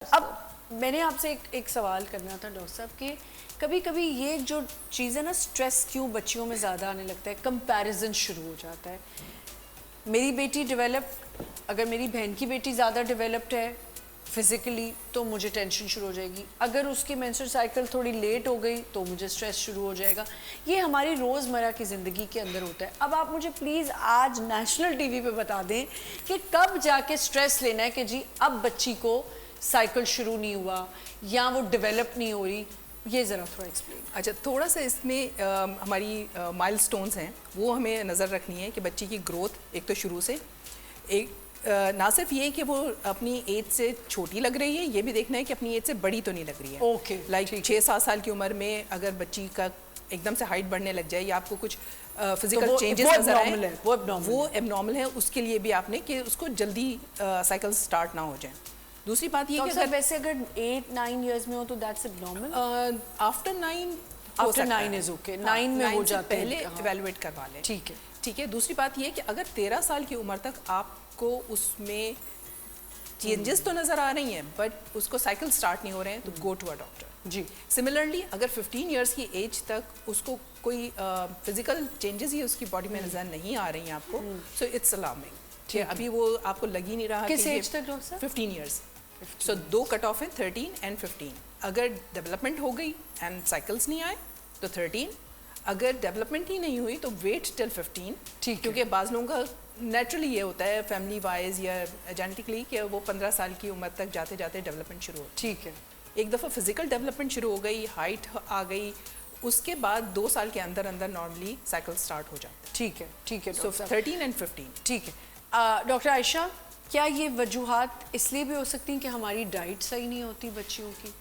अब मैंने आपसे एक सवाल करना था डॉक्टर साहब कि कभी कभी ये जो चीज़ है ना, स्ट्रेस क्यों बच्चियों में ज़्यादा आने लगता है, कंपैरिजन शुरू हो जाता है। मेरी बेटी डेवलप्ड, अगर मेरी बहन की बेटी ज़्यादा डेवलप्ड है फिज़िकली तो मुझे टेंशन शुरू हो जाएगी, अगर उसकी मेंस्ट्रुअल साइकिल थोड़ी लेट हो गई तो मुझे स्ट्रेस शुरू हो जाएगा। ये हमारी रोज़मर्रा की ज़िंदगी के अंदर होता है। अब आप मुझे प्लीज़ आज नेशनल टीवी पे बता दें कि कब जाके स्ट्रेस लेना है कि जी अब बच्ची को साइकिल शुरू नहीं हुआ या वो डेवलप नहीं हो रही, ये ज़रा थोड़ा एक्सप्लेन। अच्छा, थोड़ा सा इसमें हमारी माइलस्टोन्स हैं वो हमें नज़र रखनी है कि बच्ची की ग्रोथ एक तो शुरू से एक ना सिर्फ ये कि वो अपनी एज से छोटी लग रही है, ये भी देखना है कि अपनी एज से बड़ी तो नहीं लग रही है। ओके, लाइक 6-7 साल की उम्र में अगर बच्ची का एकदम से हाइट बढ़ने लग जाए या आपको कुछ फिजिकल चेंजेस नजर आए, वो एबनॉर्मल है, उसके लिए भी आपने कि उसको जल्दी साइकिल स्टार्ट ना हो जाए। दूसरी बात ये कि वैसे अगर 8-9 इयर्स में हो तो that's abnormal. After 9 is okay, 9 में हो जाते हैं, पहले इवैल्यूएट करवा लें। ठीक है, ठीक है। दूसरी बात ये कि अगर 13 साल की उम्र तक आपको उसमें चेंजेस तो नज़र आ रही हैं बट उसको साइकिल स्टार्ट नहीं हो रहे हैं तो गो टू अ डॉक्टर। जी। सिमिलरली अगर 15 इयर्स की एज तक उसको कोई फिजिकल चेंजेस ही उसकी बॉडी में नज़र नहीं आ रही हैं आपको, सो इट्स अलार्मिंग। ठीक है, अभी वो आपको लग ही नहीं रहा किस एज तक डॉक्टर साहब? 15 इयर्स। सो दो कट ऑफ है, 13 एंड 15। अगर डेवलपमेंट हो गई एंड साइकिल्स नहीं आए तो 13, अगर डेवलपमेंट ही नहीं हुई तो वेट टिल 15। ठीक, क्योंकि बाज़ लोगों का नेचुरली ये होता है फैमिली वाइज या जेनेटिकली कि वो 15 साल की उम्र तक जाते जाते डेवलपमेंट शुरू होती है। ठीक है, एक दफ़ा फिजिकल डेवलपमेंट शुरू हो गई, हाइट आ गई, उसके बाद 2 साल के अंदर अंदर नॉर्मली साइकिल स्टार्ट हो जाता है। ठीक है, ठीक है। सो 13 एंड 15। ठीक है। डॉक्टर आयशा, क्या ये वजूहात इसलिए भी हो सकती हैं कि हमारी डाइट सही नहीं होती बच्चियों की,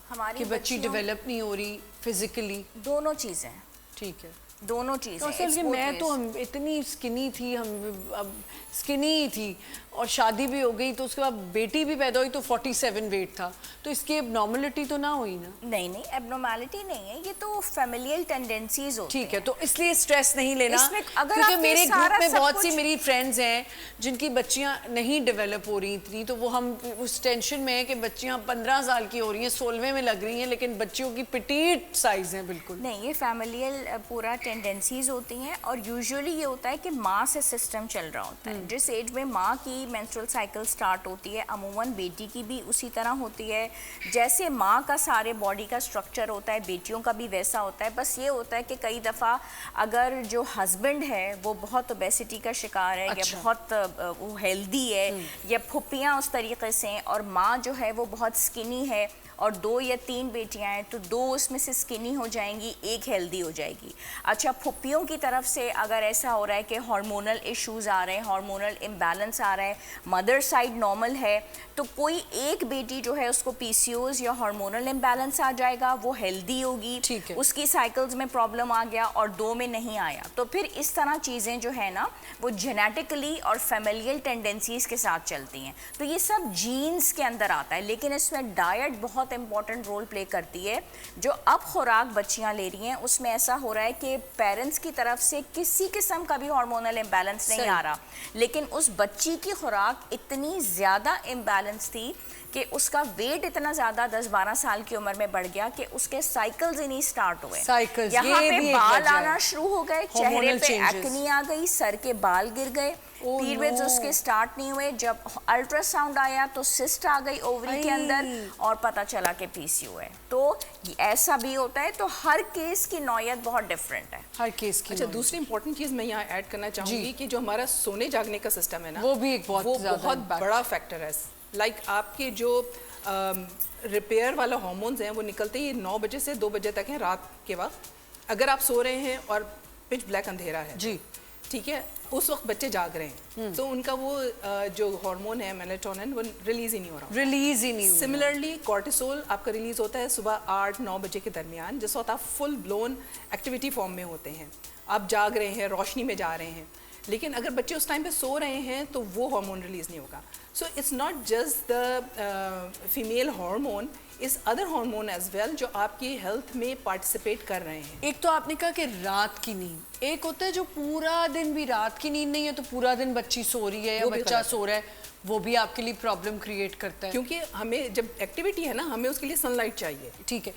हमारी कि बच्ची डेवलप नहीं हो रही फिजिकली? दोनों चीज़ें, ठीक है, दोनों चीज़ें। तो असल में मैं तो हम इतनी स्किनी थी, हम अब स्किनी ही थी और शादी भी हो गई तो उसके बाद बेटी भी पैदा हुई तो 47 वेट था, तो इसकी एबनॉर्मलिटी तो ना हुई ना? नहीं नहीं, एबनॉर्मलिटी नहीं है, ये तो फैमिलियल टेंडेंसीज होती ठीक है, तो इसलिए स्ट्रेस नहीं लेना। अगर क्योंकि मेरे ग्रुप में बहुत सी मेरी फ्रेंड्स हैं जिनकी बच्चियां नहीं डेवलप हो रही थी, तो वो हम उस टेंशन में है कि बच्चियां 15 साल की हो रही हैं, 16वें में लग रही हैं, लेकिन बच्चियों की पिटीट साइज है बिल्कुल। नहीं, ये फैमिलियल पूरा टेंडेंसीज होती हैं और यूजुअली ये होता है कि माँ से सिस्टम चल रहा होता है। जिस एज में माँ की मेंस्ट्रुअल साइकिल स्टार्ट होती है, अमूमन बेटी की भी उसी तरह होती है। जैसे माँ का सारे बॉडी का स्ट्रक्चर होता है, बेटियों का भी वैसा होता है। बस ये होता है कि कई दफ़ा अगर जो हस्बैंड है वो बहुत ओबेसिटी का शिकार है, या बहुत वो हेल्दी है, या फुप्पियाँ उस तरीके से हैं, और माँ जो है वो बहुत स्किनी है और 2 या 3 बेटियां हैं, तो 2 उसमें से स्किनी हो जाएंगी, एक हेल्दी हो जाएगी। अच्छा, फुप्पियों की तरफ से अगर ऐसा हो रहा है कि हार्मोनल इश्यूज आ रहे हैं, हार्मोनल इम्बैलेंस आ रहा है, मदर साइड नॉर्मल है, तो कोई एक बेटी जो है उसको पीसीओएस या हार्मोनल इम्बैलेंस आ जाएगा, वो हेल्दी होगी, उसकी साइकिल्स में प्रॉब्लम आ गया और 2 में नहीं आया। तो फिर इस तरह चीज़ें जो है ना वो जेनेटिकली और फैमिलियल टेंडेंसीज के साथ चलती हैं। तो ये सब जीन्स के अंदर आता है, लेकिन इसमें डाइट बहुत इंपॉर्टेंट रोल प्ले करती है। जो अब खुराक बच्चियां ले रही हैं उसमें ऐसा हो रहा है कि पेरेंट्स की तरफ से किसी किस्म का भी हार्मोनल इम्बैलेंस नहीं आ रहा, लेकिन उस बच्ची की खुराक इतनी ज़्यादा इम्बैलेंस थी कि उसका वेट इतना ज़्यादा 10-12 साल की उम्र में बढ़ गया कि उसके साइकिल्स ही नहीं स्टार्ट हुए। यहाँ पे बाल आना शुरू हो गए, चेहरे पे एक्नी आ गई, सर के बाल गिर गए, पीरियड्स उसके स्टार्ट नहीं हुए। जब अल्ट्रासाउंड आया तो सिस्ट आ गई ओवरी के अंदर और पता चला कि पीसीओ है। तो ऐसा भी होता है। तो हर केस की नौयत बहुत डिफरेंट है, हर केस की। अच्छा, दूसरी इंपॉर्टेंट चीज़ मैं यहाँ ऐड करना चाहूँगी कि जो हमारा सोने जागने का सिस्टम है ना, वो भी एक बहुत बड़ा फैक्टर है। लाइक आपके जो रिपेयर वाला हार्मोन्स हैं वो निकलते ही 9 बजे से 2 बजे तक हैं रात के वक्त। अगर आप सो रहे हैं और पिच ब्लैक अंधेरा है जी, ठीक है, उस वक्त बच्चे जाग रहे हैं, तो उनका वो जो हार्मोन है मेलेटोनिन वो रिलीज ही नहीं हो रहा, सिमिलरली कॉर्टिसोल आपका रिलीज होता है सुबह 8-9 बजे के दरमियान, जिस वक्त आप फुल ब्लोन एक्टिविटी फॉर्म में होते हैं, आप जाग रहे हैं, रोशनी में जा रहे हैं। लेकिन अगर बच्चे उस टाइम पे सो रहे हैं तो वो हार्मोन रिलीज नहीं होगा। So it's not just the female hormone, इस अदर हार्मोन एज वेल जो आपकी हेल्थ में पार्टिसिपेट कर रहे हैं। एक तो आपने कहा कि रात की नींद, एक होता है जो पूरा दिन भी रात की नींद नहीं है तो पूरा दिन बच्ची सो रही है या बच्चा सो रहा है, वो भी आपके लिए प्रॉब्लम क्रिएट करता है? क्योंकि हमें जब एक्टिविटी है ना, हमें उसके लिए सनलाइट चाहिए। ठीक है।